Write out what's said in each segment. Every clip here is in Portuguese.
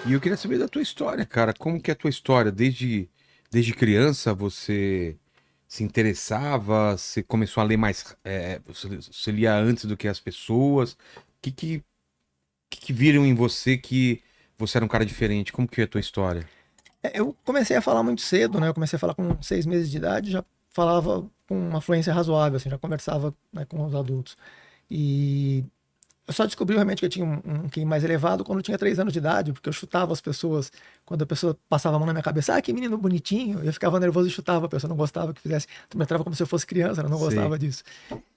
E eu queria saber da tua história, cara. Como que é a tua história? Desde criança você se interessava? Você começou a ler mais? Você lia antes do que as pessoas? O que viram em você que você era um cara diferente? Como que é a tua história? Eu comecei a falar muito cedo, né? Eu comecei a falar com 6 meses de idade, já falava com uma fluência razoável, assim, já conversava, né, com os adultos. E eu só descobri realmente que eu tinha um QI mais elevado quando eu tinha 3 anos de idade, porque eu chutava as pessoas, quando a pessoa passava a mão na minha cabeça, que menino bonitinho, eu ficava nervoso e chutava, a pessoa não gostava que fizesse, tu me tratava como se eu fosse criança, eu não Sei. gostava disso.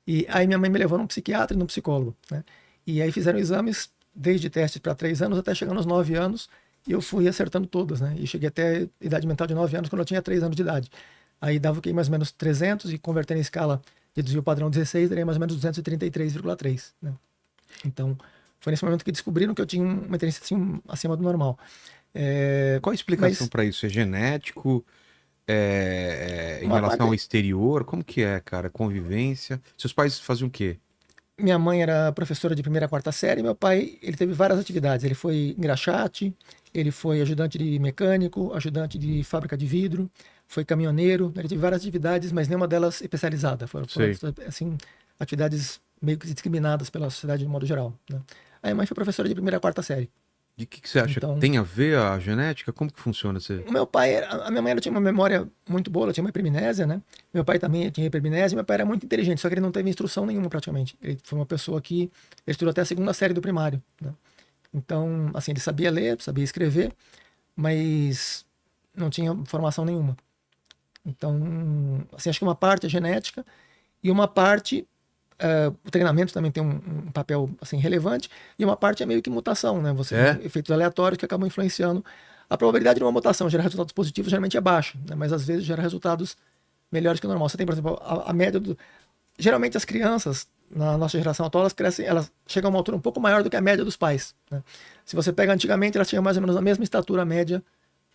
E aí minha mãe me levou num psiquiatra e num psicólogo, né? E aí fizeram exames desde testes para 3 anos até chegar nos 9 anos, e eu fui acertando todas, né? E cheguei até a idade mental de 9 anos quando eu tinha 3 anos de idade. Aí dava o QI mais ou menos 300 e convertendo em escala de desvio padrão 16, daria mais ou menos 233,3, né? Então, foi nesse momento que descobriram que eu tinha uma inteligência assim, acima do normal. É, Qual a explicação mas pra isso? É genético? Em uma relação ao parte. exterior? Como que é, cara? Convivência? Seus pais faziam o quê? Minha mãe era professora de primeira a quarta série. Meu pai, ele teve várias atividades. Ele foi engraxate, ele foi ajudante de mecânico, ajudante de fábrica de vidro, foi caminhoneiro. Ele teve várias atividades, mas nenhuma delas especializada. Foram Sei. assim, atividades meio que discriminadas pela sociedade de modo geral, né? A minha mãe foi professora de primeira a quarta série. E o que você acha? Então, Tem a ver a genética? Como que funciona? Você... o meu pai, a minha mãe ela tinha uma memória muito boa, ela tinha uma hipermnésia, né? Meu pai também tinha hipermnésia, meu pai era muito inteligente, só que ele não teve instrução nenhuma praticamente. Ele foi uma pessoa que ele estudou até a segunda série do primário, né? Então, assim, ele sabia ler, sabia escrever, mas não tinha formação nenhuma. Então, assim, acho que uma parte é genética e uma parte, o treinamento também tem um papel assim relevante e uma parte é meio que mutação, né? Você tem É? efeitos aleatórios que acabam influenciando. A probabilidade de uma mutação gerar resultados positivos geralmente é baixa, né? Mas às vezes gera resultados melhores que o normal. Você tem, por exemplo, a média do. Geralmente as crianças, na nossa geração atual, elas crescem, elas chegam a uma altura um pouco maior do que a média dos pais, né? Se você pega antigamente, elas tinham mais ou menos a mesma estatura média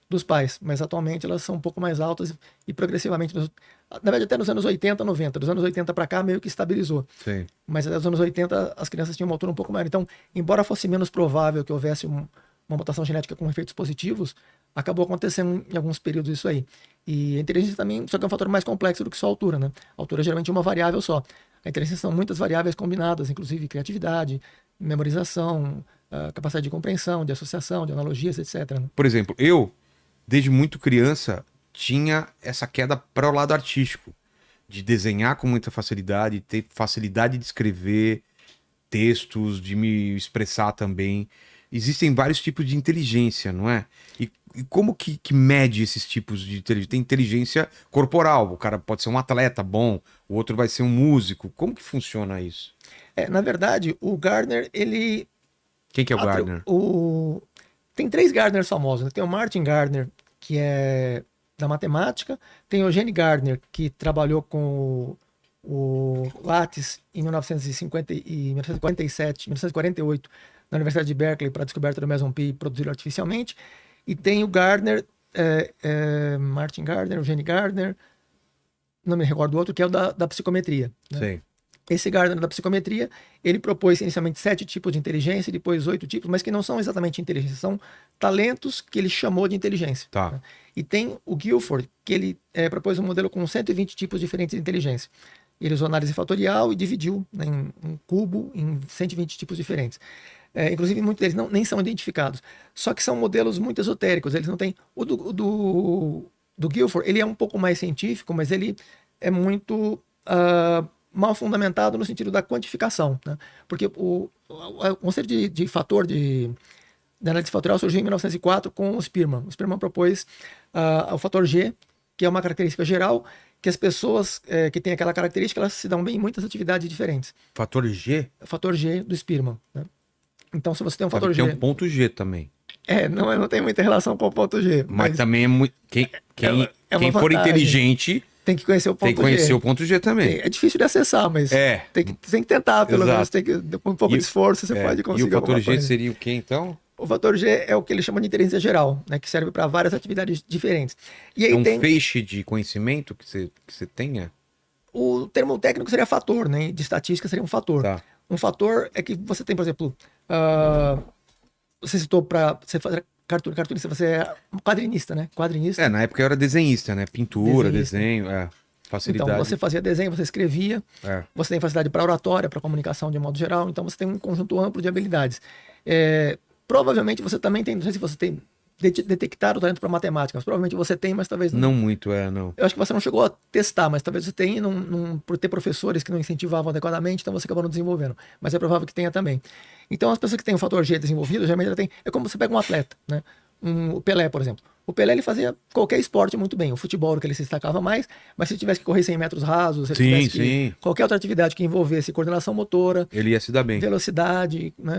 dos pais, mas atualmente elas são um pouco mais altas e progressivamente, na verdade até nos anos 80, 90, dos anos 80 para cá meio que estabilizou, Sei. mas até os anos 80 as crianças tinham uma altura um pouco maior, então embora fosse menos provável que houvesse uma mutação genética com efeitos positivos, acabou acontecendo em alguns períodos isso aí. E a inteligência também, só que é um fator mais complexo do que só a altura, né? A altura é geralmente uma variável só. A inteligência são muitas variáveis combinadas, inclusive criatividade, memorização, capacidade de compreensão, de associação, de analogias, etc, né? Por exemplo, desde muito criança, tinha essa queda para o lado artístico, de desenhar com muita facilidade, ter facilidade de escrever textos, de me expressar também. Existem vários tipos de inteligência, não é? E como que mede esses tipos de inteligência? Tem inteligência corporal, o cara pode ser um atleta bom, o outro vai ser um músico. Como que funciona isso? Na verdade, o Gardner, ele. Quem que é o Gardner? Tem 3 Gardners famosos, né? Tem o Martin Gardner, que é da matemática, tem o Eugene Gardner, que trabalhou com o Lattes em 1950 e 1947, 1948, na Universidade de Berkeley, para a descoberta do meson pi produzido artificialmente, e tem o Gardner, Martin Gardner, Eugene Gardner, não me recordo do outro, que é o da psicometria, né? Sei. Esse Gardner da psicometria, ele propôs inicialmente 7 tipos de inteligência, depois 8 tipos, mas que não são exatamente inteligência, são talentos que ele chamou de inteligência, Tá. né? E tem o Guilford, que ele propôs um modelo com 120 tipos diferentes de inteligência. Ele usou análise fatorial e dividiu, né, em um cubo em 120 tipos diferentes. Inclusive, muitos deles nem são identificados. Só que são modelos muito esotéricos. Eles não têm. O do Guilford, ele é um pouco mais científico, mas ele é muito mal fundamentado no sentido da quantificação, né? Porque o conceito de fator de análise fatorial surgiu em 1904 com o Spearman. O Spearman propôs o fator G, que é uma característica geral, que as pessoas que têm aquela característica, elas se dão bem em muitas atividades diferentes. Fator G? O fator G do Spearman, né? Então, se você tem um Deve fator ter um G, ponto G também. não tem muita relação com o ponto G, Mas mas também é muito. Quem, quem, é uma quem for vantagem. inteligente Tem que conhecer o tem que ponto conhecer G. o ponto G também. É difícil de acessar, mas É, tem que tentar, pelo menos. exato. Tem que, com um pouco de E, esforço, você pode e o conseguir fator alguma G coisa. seria o quê, então? O fator G é o que eles chamam de inteligência geral, né, que serve para várias atividades diferentes. E É aí um tem feixe de conhecimento que você tenha? o termo técnico seria fator, né? De estatística seria um fator. Tá. Um fator é que você tem, por exemplo, você citou para você Cartunista, você é um quadrinista, né? Quadrinista, Na época eu era desenhista, né? Pintura, desenhista. desenho, Então, facilidade. você fazia desenho, você escrevia, É. você tem facilidade para oratória, para comunicação de modo geral, então você tem um conjunto amplo de habilidades. Provavelmente você também tem, não sei se você tem detectado o talento para matemática, mas provavelmente você tem, mas talvez Não muito, não. eu acho que você não chegou a testar, mas talvez você tenha, por ter professores que não incentivavam adequadamente, então você acabou não desenvolvendo. Mas é provável que tenha também. Então, as pessoas que têm o fator G desenvolvido, geralmente ela tem. É como você pega um atleta, né? O Pelé, por exemplo. O Pelé ele fazia qualquer esporte muito bem. O futebol era o que ele se destacava mais, mas se ele tivesse que correr 100 metros rasos, se ele Sim, tivesse que. sim. Qualquer outra atividade que envolvesse coordenação motora, Ele ia se dar bem. velocidade, né,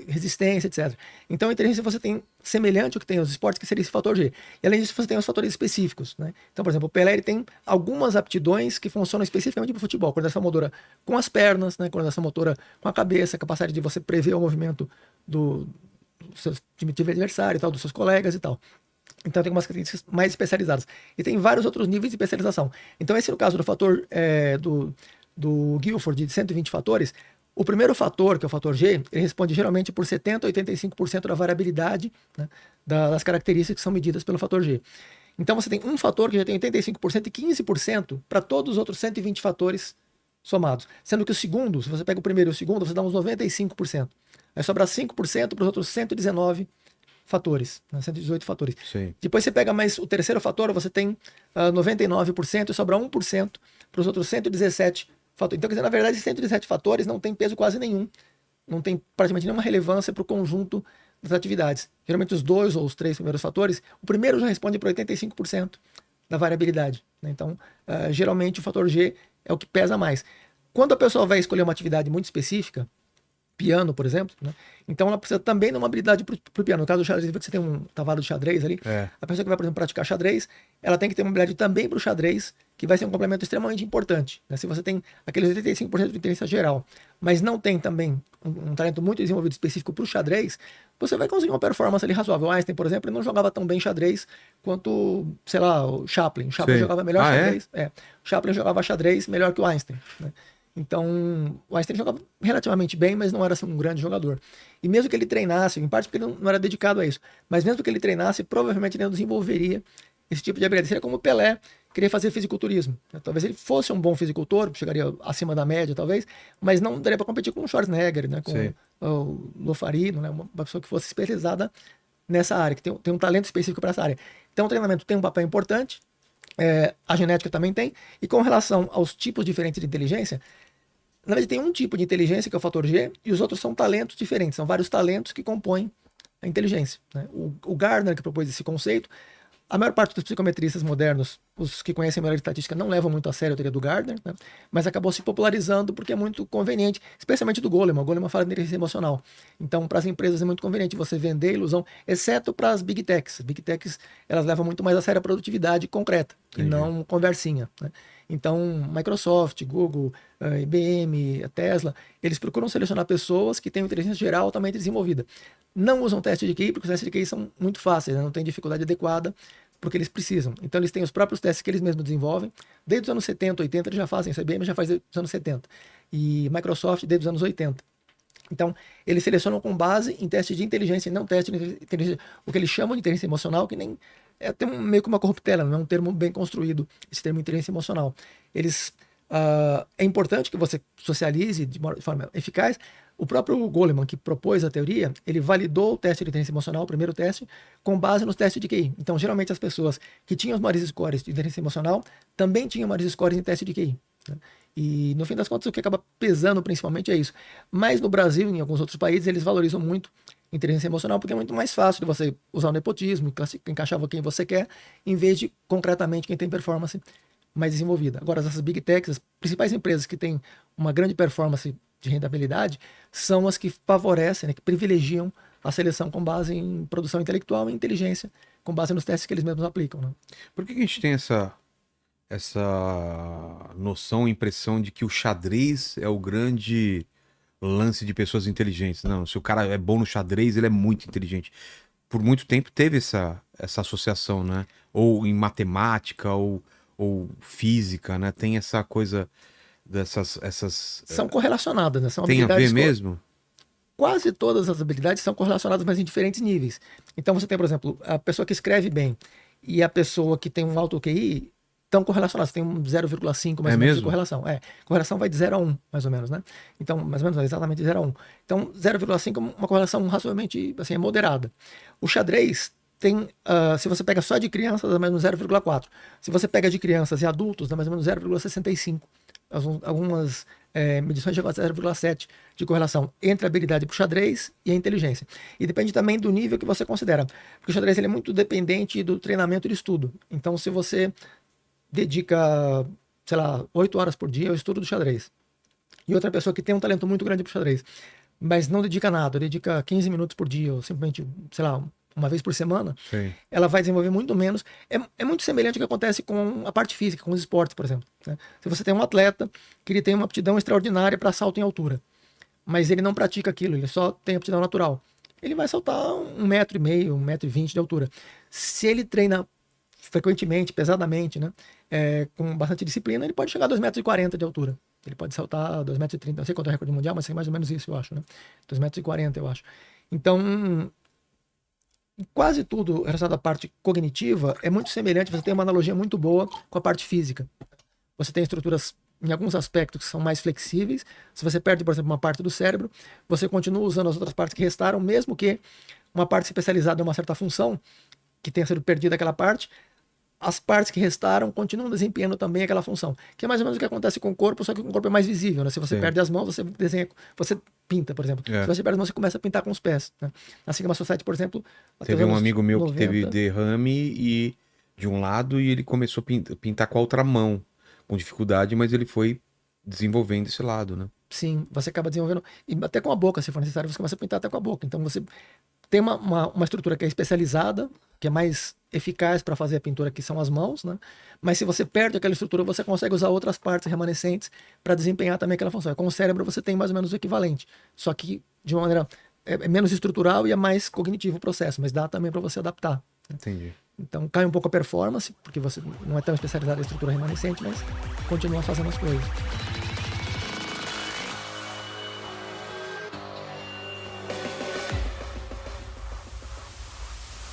resistência, etc. Então, a inteligência você tem semelhante ao que tem os esportes, que seria esse fator G. E além disso, você tem os fatores específicos, né? Então, por exemplo, o Pelé ele tem algumas aptidões que funcionam especificamente para o futebol. Coordenação motora com as pernas, né? Coordenação motora com a cabeça, capacidade de você prever o movimento do seu time adversário, e tal, dos seus colegas e tal. Então tem umas características mais especializadas. E tem vários outros níveis de especialização. Então esse no caso do fator do Guilford de 120 fatores, o primeiro fator, que é o fator G, ele responde geralmente por 70% a 85% da variabilidade, né, das características que são medidas pelo fator G. Então você tem um fator que já tem 85% e 15% para todos os outros 120 fatores somados. Sendo que o segundo, se você pega o primeiro e o segundo, você dá uns 95%. Aí sobra 5% para os outros 119 fatores, né, 118 fatores. Sim. Depois você pega mais o terceiro fator, você tem 99% e sobra 1% para os outros 117 fatores. Então, quer dizer, na verdade, esses 117 fatores não tem peso quase nenhum. Não tem praticamente nenhuma relevância para o conjunto das atividades. Geralmente os 2 ou os 3 primeiros fatores, o primeiro já responde por 85% da variabilidade, né? Então, geralmente o fator G é o que pesa mais. Quando a pessoa vai escolher uma atividade muito específica, piano, por exemplo, né? Então ela precisa também de uma habilidade para o piano. No caso do xadrez, você tem um cavalo de xadrez ali. A pessoa que vai, por exemplo, praticar xadrez, ela tem que ter uma habilidade também para o xadrez, que vai ser um complemento extremamente importante, né? Se você tem aqueles 85% de inteligência geral, mas não tem também um talento muito desenvolvido específico para o xadrez, você vai conseguir uma performance ali razoável. O Einstein, por exemplo, ele não jogava tão bem xadrez quanto, sei lá, o Chaplin. O Chaplin jogava melhor xadrez. O Chaplin jogava xadrez melhor que o Einstein, né? Então, o Einstein jogava relativamente bem, mas não era assim, um grande jogador. E mesmo que ele treinasse, em parte porque ele não era dedicado a isso, mas mesmo que ele treinasse, provavelmente ele não desenvolveria esse tipo de habilidade. Seria como o Pelé queria fazer fisiculturismo. Talvez ele fosse um bom fisicultor, chegaria acima da média, talvez, mas não daria para competir com o Schwarzenegger, né, com o Lofarino, né, uma pessoa que fosse especializada nessa área, que tem um talento específico para essa área. Então, o treinamento tem um papel importante, a genética também tem, e com relação aos tipos diferentes de inteligência, na verdade, tem um tipo de inteligência, que é o fator G, e os outros são talentos diferentes, são vários talentos que compõem a inteligência, né? O Gardner, que propôs esse conceito, a maior parte dos psicometristas modernos, os que conhecem melhor estatística, não levam muito a sério a teoria do Gardner, né? Mas acabou se popularizando porque é muito conveniente, especialmente do Goleman. O Goleman fala de inteligência emocional. Então, para as empresas é muito conveniente você vender a ilusão, exceto para as Big Techs. Big Techs, elas levam muito mais a sério a produtividade concreta, e não conversinha, né? Então, Microsoft, Google, IBM, a Tesla, eles procuram selecionar pessoas que têm inteligência geral altamente desenvolvida. Não usam teste de QI, porque os testes de QI são muito fáceis, né? Não tem dificuldade adequada porque eles precisam. Então, eles têm os próprios testes que eles mesmos desenvolvem. Desde os anos 70, 80, eles já fazem isso. A IBM já faz desde os anos 70. E Microsoft desde os anos 80. Então, eles selecionam com base em testes de inteligência e não testes de inteligência, o que eles chamam de inteligência emocional, que nem tem meio que uma corruptela, não é um termo bem construído, esse termo inteligência emocional. É importante que você socialize de forma eficaz. O próprio Goleman, que propôs a teoria, ele validou o teste de inteligência emocional, o primeiro teste, com base nos testes de QI. Então, geralmente, as pessoas que tinham os maiores scores de inteligência emocional também tinham maiores scores em teste de QI, né? E, no fim das contas, o que acaba pesando principalmente é isso. Mas no Brasil e em alguns outros países, eles valorizam muito inteligência emocional, porque é muito mais fácil de você usar o nepotismo, encaixar quem você quer, em vez de concretamente quem tem performance mais desenvolvida. Agora, essas Big Techs, as principais empresas que têm uma grande performance de rentabilidade, são as que favorecem, né, que privilegiam a seleção com base em produção intelectual e inteligência, com base nos testes que eles mesmos aplicam, né? Por que a gente tem essa noção, impressão de que o xadrez é o grande lance de pessoas inteligentes? Não, se o cara é bom no xadrez, ele é muito inteligente. Por muito tempo teve essa associação, né? Ou em matemática, ou física, né? Tem essa coisa dessas... São correlacionadas, né? São Tem a ver habilidades mesmo? quase todas as habilidades são correlacionadas, mas em diferentes níveis. Então você tem, por exemplo, a pessoa que escreve bem e a pessoa que tem um alto QI estão correlacionadas, tem um 0,5 mais ou menos de correlação. Correlação vai de 0 a 1, mais ou menos, né? Então, mais ou menos, exatamente de 0 a 1. Então, 0,5 é uma correlação razoavelmente, assim, moderada. O xadrez tem, se você pega só de crianças, dá mais ou menos 0,4. Se você pega de crianças e adultos, dá mais ou menos 0,65. Algumas medições chegam a 0,7 de correlação entre a habilidade para o xadrez e a inteligência. E depende também do nível que você considera. Porque o xadrez ele é muito dependente do treinamento e do estudo. Então, se você dedica, sei lá, 8 horas por dia ao estudo do xadrez, e outra pessoa que tem um talento muito grande para o xadrez, mas não dedica nada, dedica 15 minutos por dia, ou simplesmente, sei lá, uma vez por semana, Sim. ela vai desenvolver muito menos. É muito semelhante ao que acontece com a parte física, com os esportes, por exemplo, né? Se você tem um atleta que ele tem uma aptidão extraordinária para salto em altura, mas ele não pratica aquilo, ele só tem aptidão natural, ele vai saltar 1,5 m, 1,20 m de altura. Se ele treina frequentemente, pesadamente, né, com bastante disciplina, ele pode chegar a 2,40 m de altura. Ele pode saltar 2,30 m, não sei quanto é o recorde mundial, mas é mais ou menos isso, eu acho, né? 2,40 m, eu acho. Então, quase tudo relacionado à parte cognitiva é muito semelhante, você tem uma analogia muito boa com a parte física. Você tem estruturas, em alguns aspectos, que são mais flexíveis. Se você perde, por exemplo, uma parte do cérebro, você continua usando as outras partes que restaram, mesmo que uma parte especializada em uma certa função, que tenha sido perdida aquela parte, as partes que restaram continuam desempenhando também aquela função. Que é mais ou menos o que acontece com o corpo, só que com o corpo é mais visível, né? Se você perde as mãos, você desenha, você pinta, por exemplo. Se você perde as mãos, você começa a pintar com os pés, né? Na Sigma Society, por exemplo... Teve um amigo meu 90... que teve derrame de um lado e ele começou a pintar com a outra mão, com dificuldade, mas ele foi desenvolvendo esse lado, né? Sim, você acaba desenvolvendo... E até com a boca, se for necessário, você começa a pintar até com a boca. Então você tem uma estrutura que é especializada, que é mais eficaz para fazer a pintura, que são as mãos, né? Mas se você perde aquela estrutura, você consegue usar outras partes remanescentes para desempenhar também aquela função. Com o cérebro você tem mais ou menos o equivalente, só que de uma maneira é menos estrutural e é mais cognitivo o processo, mas dá também para você adaptar. Entendi. Então cai um pouco a performance, porque você não é tão especializado em estrutura remanescente, mas continua fazendo as coisas.